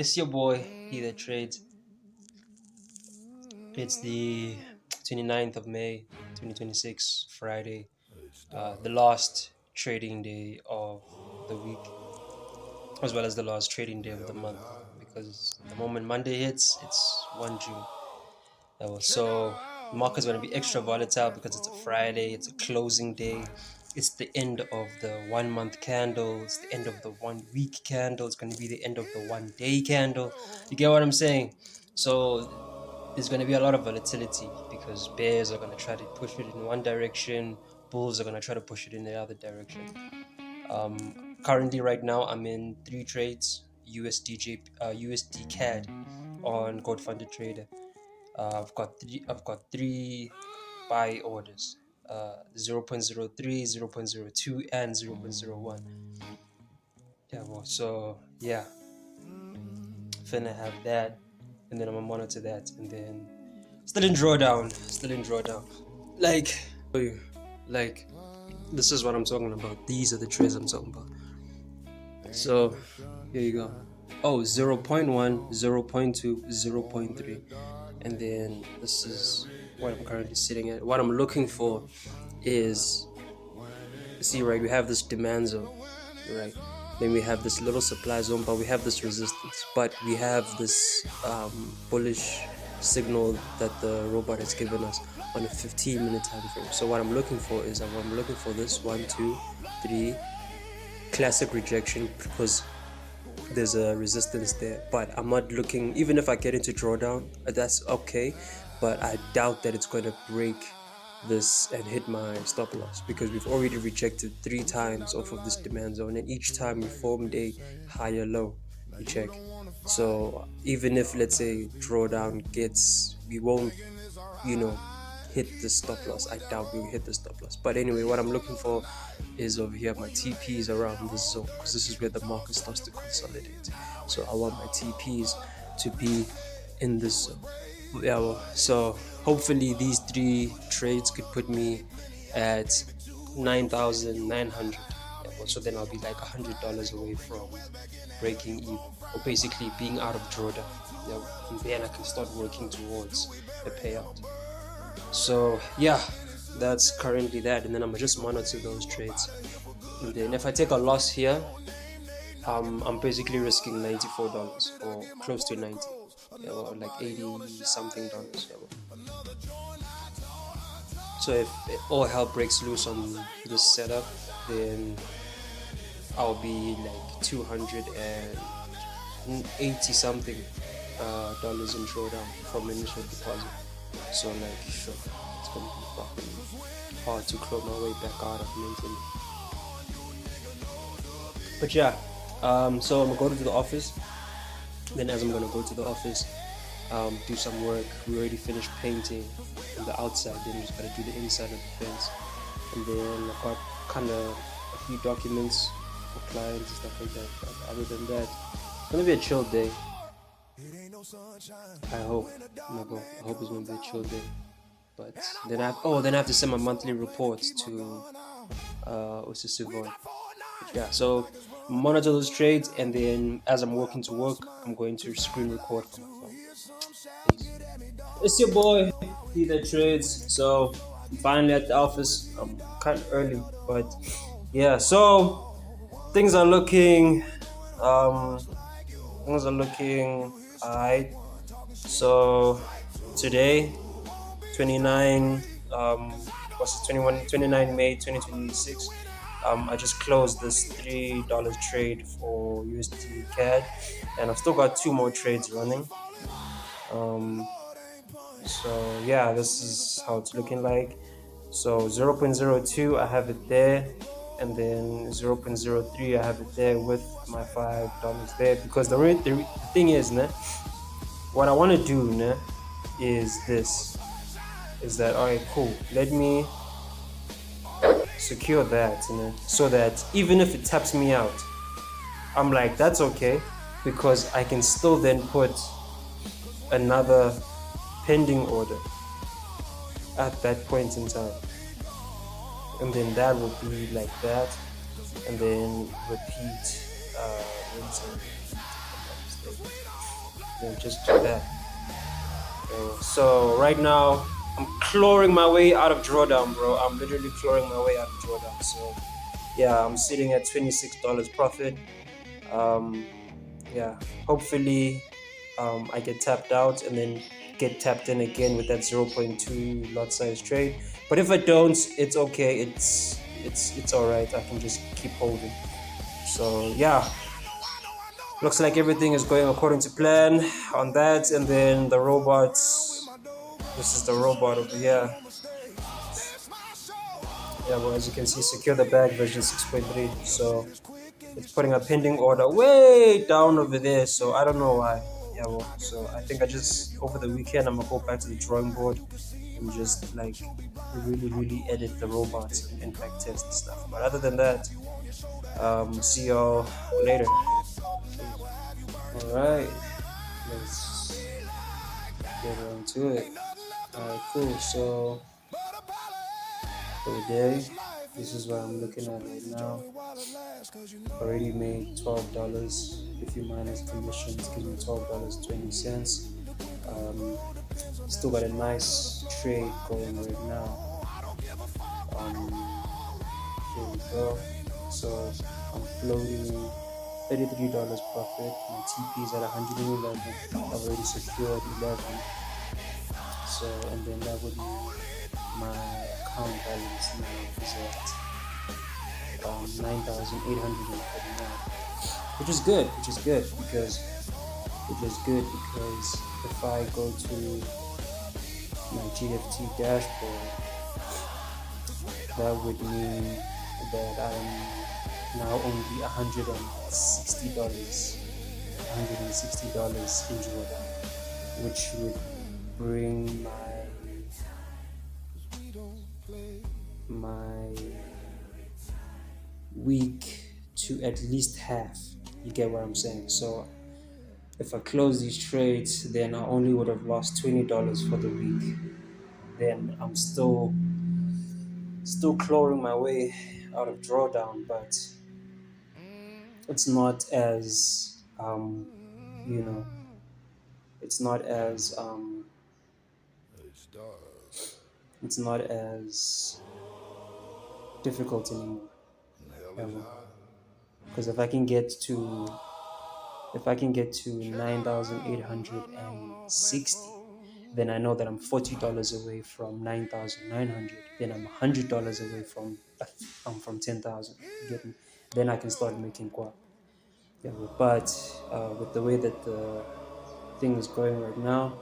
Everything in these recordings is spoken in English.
It's your boy, He That Trades. It's the 29th of May, 2026, Friday, the last trading day of the week, as well as the last trading day of the month. Because the moment Monday hits, it's 1 June. So the market's going to be extra volatile because it's a Friday, it's a closing day, it's the end of the 1 month candle, it's the end of the 1 week candle, it's going to be the end of the 1 day candle. You get what I'm saying? So there's going to be a lot of volatility because bears are going to try to push it in one direction, bulls are going to try to push it in the other direction. Currently, right now, I'm in 3 trades: USD CAD on Gold Funded Trader. I've got three buy orders: 0.03, 0.02, and 0.01. Yeah, finna have that, and then I'm gonna monitor that, and then still in drawdown. Like, this is what I'm talking about. These are the trades I'm talking about. So here you go. Oh, 0.1, 0.2, 0.3. And then this is what I'm currently sitting at. What I'm looking for is, see, right, we have this demand zone, right? Then we have this little supply zone, but we have this resistance. But we have this bullish signal that the robot has given us on a 15-minute time frame. So what I'm looking for is, I'm looking for this 1, 2, 3 classic rejection, because there's a resistance there. But I'm not looking, even if I get into drawdown, that's okay, but I doubt that it's going to break this and hit my stop loss, because we've already rejected 3 times off of this demand zone, and each time we formed a higher low. You check. So even if, let's say, drawdown gets, we won't hit the stop loss. I doubt we'll hit the stop loss. But anyway, what I'm looking for is over here my TPs around this zone, because this is where the market starts to consolidate. So I want my TPs to be in this zone. Yeah, well, so hopefully these 3 trades could put me at 9,900. Yeah, well, so then I'll be like $100 away from breaking even, or basically being out of drawdown. Yeah, and then I can start working towards the payout. So yeah, that's currently that, and then I'm just monitor those trades. And then if I take a loss here, I'm basically risking $94 or close to 90, yeah, or like 80 something dollars. Yeah, well. So if all hell breaks loose on this setup, then I'll be like 280 something dollars in drawdown from initial deposit. So like, sure, it's gonna be fucking hard to claw my way back out of mentally. But yeah, so I'm gonna go to the office. Then as I'm gonna go to the office, do some work. We already finished painting on the outside. Then we just gotta do the inside of the fence. And then I got kind of a few documents for clients and stuff like that. But other than that, it's gonna be a chill day. I hope. I hope it's gonna be a chill day. But then I have to send my monthly reports to Savoy. Yeah, so monitor those trades, and then as I'm walking to work, I'm going to screen record from my phone. Peace. It's your boy, He That Trades. So I'm finally at the office. I'm kind of early, but yeah. So things are looking alright. So today, 29 29 May 2026. I just closed this $3 trade for USD CAD, and I've still got 2 more trades running. So yeah, this is how it's looking like. So 0.02, I have it there, and then 0.03, I have it there with my $5 there, because the thing is, what I want to do is that alright, cool, let me secure that, so that even if it taps me out, I'm like, that's okay, because I can still then put another pending order at that point in time, and then that would be like that, and then repeat, rinse and repeat. then just do that. So right now I'm clawing my way out of drawdown, bro. I'm literally clawing my way out of drawdown. So yeah, I'm sitting at $26 profit. Yeah, hopefully I get tapped out and then get tapped in again with that 0.2 lot size trade. But if I don't, it's okay. It's all right. I can just keep holding. So yeah, looks like everything is going according to plan on that. And then the robots. This is the robot over here. Yeah, well, as you can see, secure the bag version 6.3. So it's putting a pending order way down over there. So I don't know why. Yeah, well, so I think I just over the weekend I'm gonna go back to the drawing board and just like really edit the robots and back test and stuff. But other than that, see y'all later. All right, let's get on to it. All right, cool. So for the day, this is what I'm looking at right now. Already made $12. If you minus commissions, give me $12.20. Still got a nice trade going right now. Here we go. So I'm floating $33 profit. My TP is at 111. I've already secured 11. So and then that would mean my account balance now is at 9,849, which is good. Because if I go to my GFT dashboard, that would mean that I'm now only $160 in drawdown, which would bring my week to at least half. You get what I'm saying? So if I close these trades, then I only would have lost $20 for the week. Then I'm still clawing my way out of drawdown, but it's not as you know, it's not as it's not as difficult anymore. Because if I can get to 9,860, then I know that I'm $40 away from 9,900. Then I'm $100 away from 10,000. Get me? Then I can start making guap. Yeah, but with the way that the thing is going right now,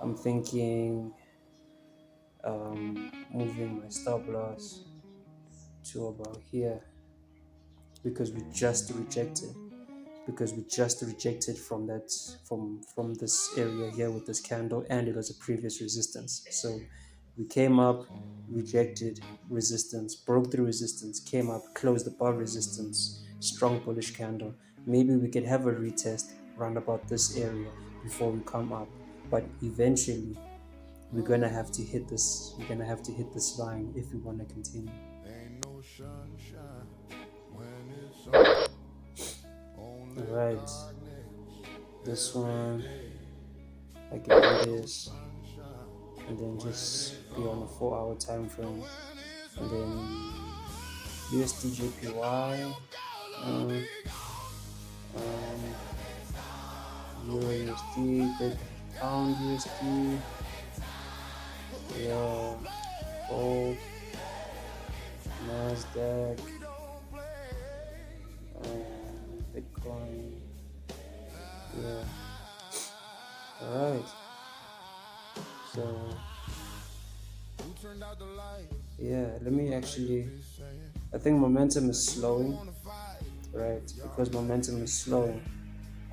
I'm thinking moving my stop loss to about here because we just rejected from this area here with this candle, and it was a previous resistance. So we came up, rejected resistance, broke through resistance, came up, closed above resistance, strong bullish candle. Maybe we could have a retest round about this area before we come up, but eventually we're gonna have to hit this line if we want to continue. All right, this one I can do this and then just be on a 4-hour time frame, and then USDJPY, Euro USD, Great Pound USD, yeah, gold, Nasdaq, Bitcoin, yeah. All right. So yeah, let me actually. I think momentum is slowing, right? Because momentum is slowing,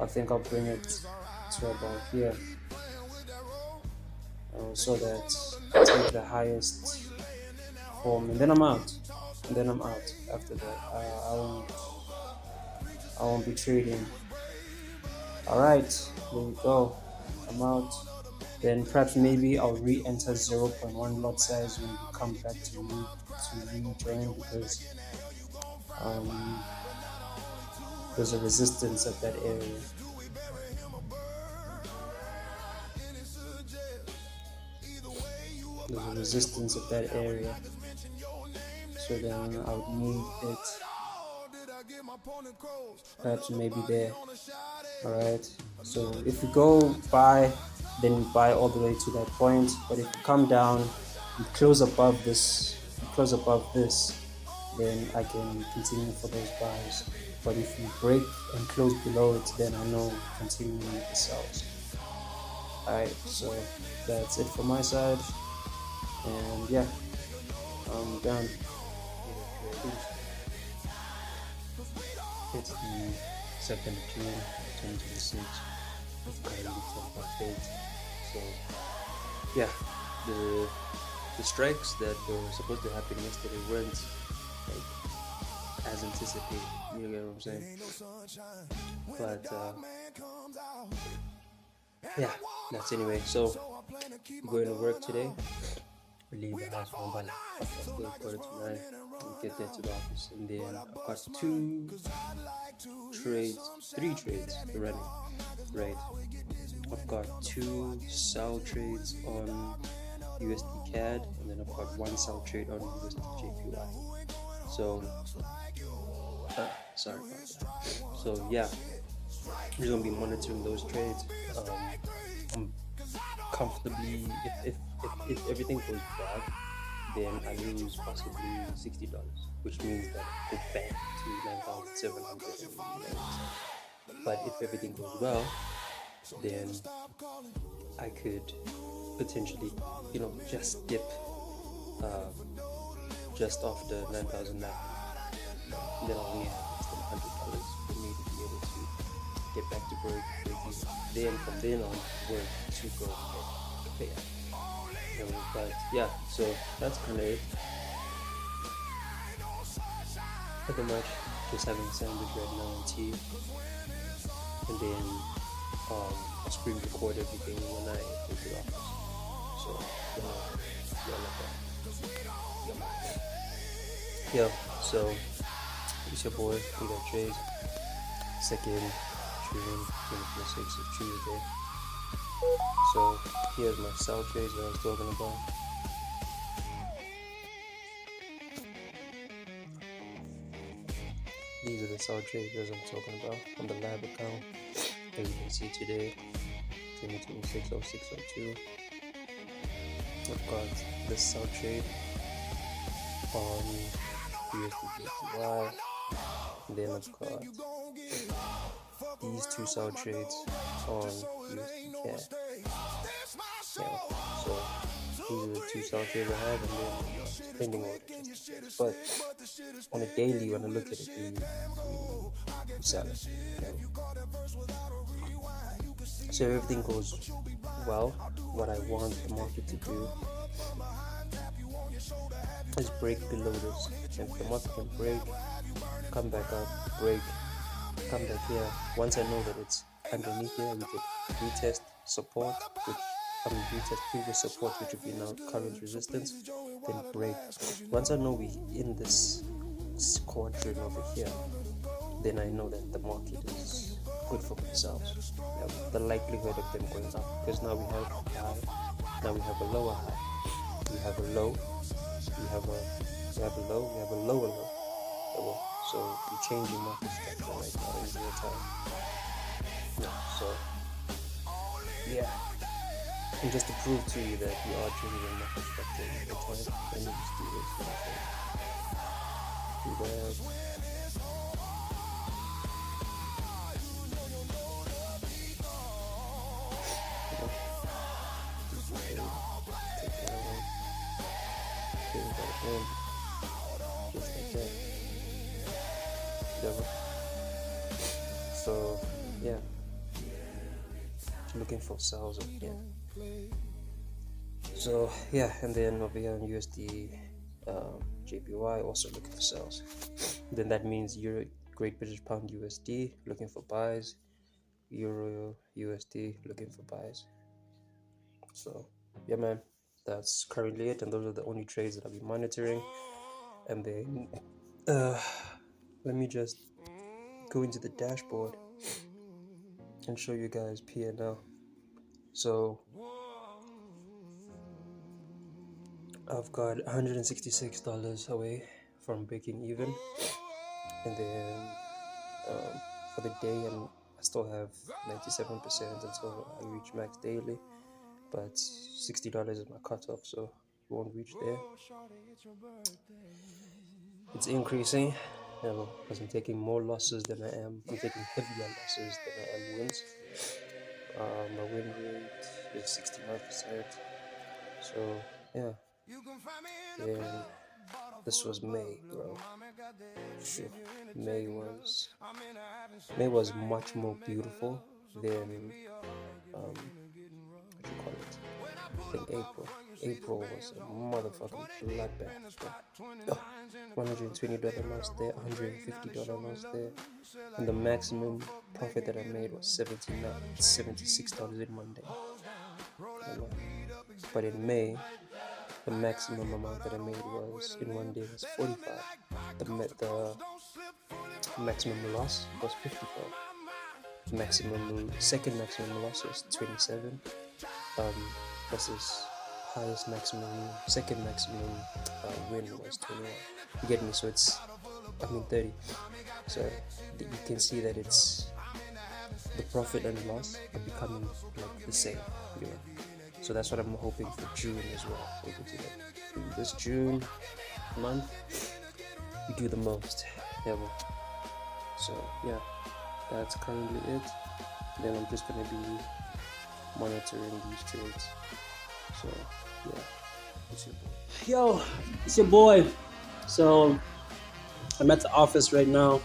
I think I'll bring it to about here, so that I take the highest form, and then I'm out. After that. I won't be trading. All right, there we go. I'm out. Then perhaps maybe I'll re-enter 0.1 lot size when we come back to rejoin, because there's a resistance at that area. there's a resistance at that area, so then I would need it perhaps maybe there. All right, so if we go buy, then we buy all the way to that point, but if we come down, we close above this, then I can continue for those buys. But if you break and close below it, then I know continuing with the sells. Alright, so that's it for my side, and yeah, I'm done. It's the 2nd of June 2026. It's currently 10:08. So yeah, the strikes that were supposed to happen yesterday weren't like as anticipated. You get what I'm saying? But yeah, that's anyway. So I'm going to work today. We leave the house around by like 8:45. We get there to the office, and then I've got three trades running. Right, I've got 2 sell trades on USD CAD, and then I've got 1 sell trade on USD JPY. So sorry about that. So yeah, I'm just gonna be monitoring those trades. I'm comfortably, if everything goes bad, then I lose possibly $60, which means that I go back to 9,700. But if everything goes well, then I could potentially, just dip just off the 9,000 now. Then I'll only have less than $100 for me to be able to get back to break even. Then from then on, work to go get paid. But yeah, so that's kind of it. Pretty much just having a sandwich right now and tea, and then I screen record everything when I go to the office. So yeah, so it's your boy, we got trades. 2nd June 2026 is Tuesday. So here's my sell trades that I was talking about. These are the sell trades that I'm talking about on the lab account. As you can see today, 2026-06-02. I've got this sell trade on USD then I've got these 2 sell trades on USD CAD. Yeah, so these are the 2 sell trades I have, and then pending order just. But on a daily, when I look at it, we sell it. Okay. So if everything goes well, what I want the market to do is break below this. And if the market can break, come back up, break, come back here. Once I know that it's underneath here, we could retest support, retest previous support, which would be now current resistance, then break. Once I know we in this quadrant over here, then I know that the market is good for themselves. The likelihood of them going up, because now we have a high, now we have a lower high, we have a low, we have a low, we have a lower low. So we're changing market structure right now in real time. Yeah, so yeah, and just to prove to you that we are changing market structure in real time, let me just do this. Do that. Just like that. Whatever. So yeah, looking for sales again. So yeah, and then over here on USD JPY also looking for sales. Then that means Euro, Great British Pound USD looking for buys, Euro USD looking for buys. So yeah, man, that's currently it, and those are the only trades that I'll be monitoring. And then let me just go into the dashboard and show you guys P&L. So I've got $166 away from breaking even, and then for the day, I still have 97% until I reach max daily. But $60 is my cutoff, so we won't reach there. It's increasing, because I'm taking more losses than I am. I'm taking heavier losses than I am wins. My win rate is 69%. So yeah, then this was May, bro. Shit, May was much more beautiful than what you call it? I think April. April was a motherfucking bloodbath, bro. $120 loss there, $150 loss there, and the maximum profit that I made was $76 in one day. But in May, the maximum amount that I made was in one day was 45. The maximum loss was 54. Second maximum loss was 27. Versus highest maximum, second maximum win was 21. You get me? So 30. So you can see that it's the profit and loss are becoming like the same, So that's what I'm hoping for June as well. This June month, we do the most ever. So yeah, that's currently it. Then I'm just gonna be monitoring these trades. So yeah, it's your boy. Yo, it's your boy. So I'm at the office right now.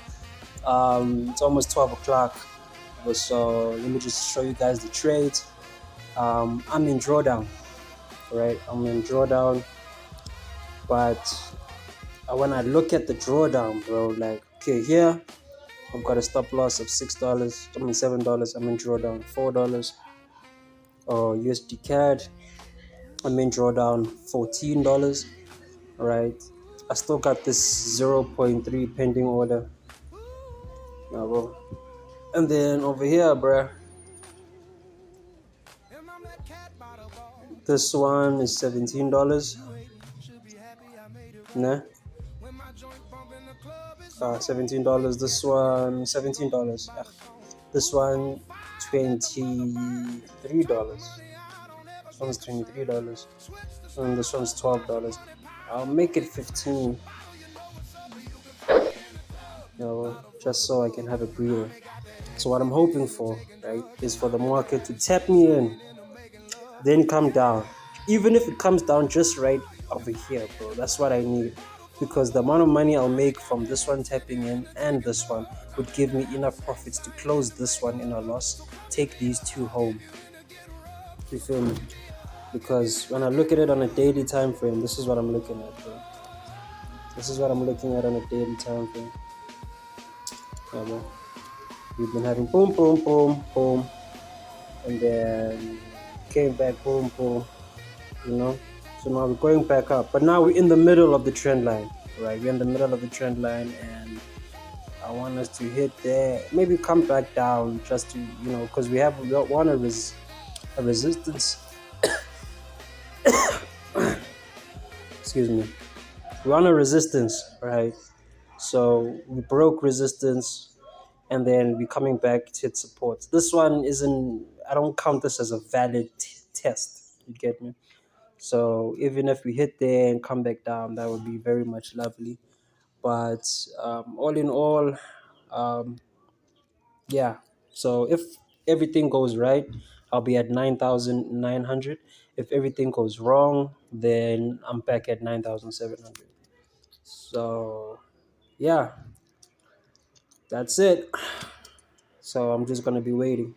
It's almost 12 o'clock. So let me just show you guys the trades. I'm in drawdown, right? I'm in drawdown, but when I look at the drawdown, bro, like, okay, here I've got a stop loss of $6. $7. I'm in drawdown. $4. USD CAD. I'm in drawdown. $14. Right. I still got this 0.3 pending order. Bro. And then over here, bruh, this one is $17. Nah. $17. This one, $17. This one, $23. This one's $23. And this one's $12. I'll make it 15. Just so I can have a breather. So what I'm hoping for, right, is for the market to tap me in, then come down. Even if it comes down just right over here, bro, that's what I need. Because the amount of money I'll make from this one tapping in and this one would give me enough profits to close this one in a loss, take these two home. You feel me? Because when I look at it on a daily time frame, this is what I'm looking at, bro. This is what I'm looking at on a daily time frame. Yeah, bro. We've been having boom, boom, boom, boom, and then came back, boom, boom, So now we're going back up, but now we're in the middle of the trend line, right? We're in the middle of the trend line, and I want us to hit there, maybe come back down just to, because we want a resistance. Excuse me. We want a resistance, right? So we broke resistance, and then we're coming back to hit support. This one I don't count this as a valid test. You get me? So even if we hit there and come back down, that would be very much lovely. But all in all, yeah. So if everything goes right, I'll be at 9,900. If everything goes wrong, then I'm back at 9,700. So yeah, that's it. So I'm just gonna be waiting.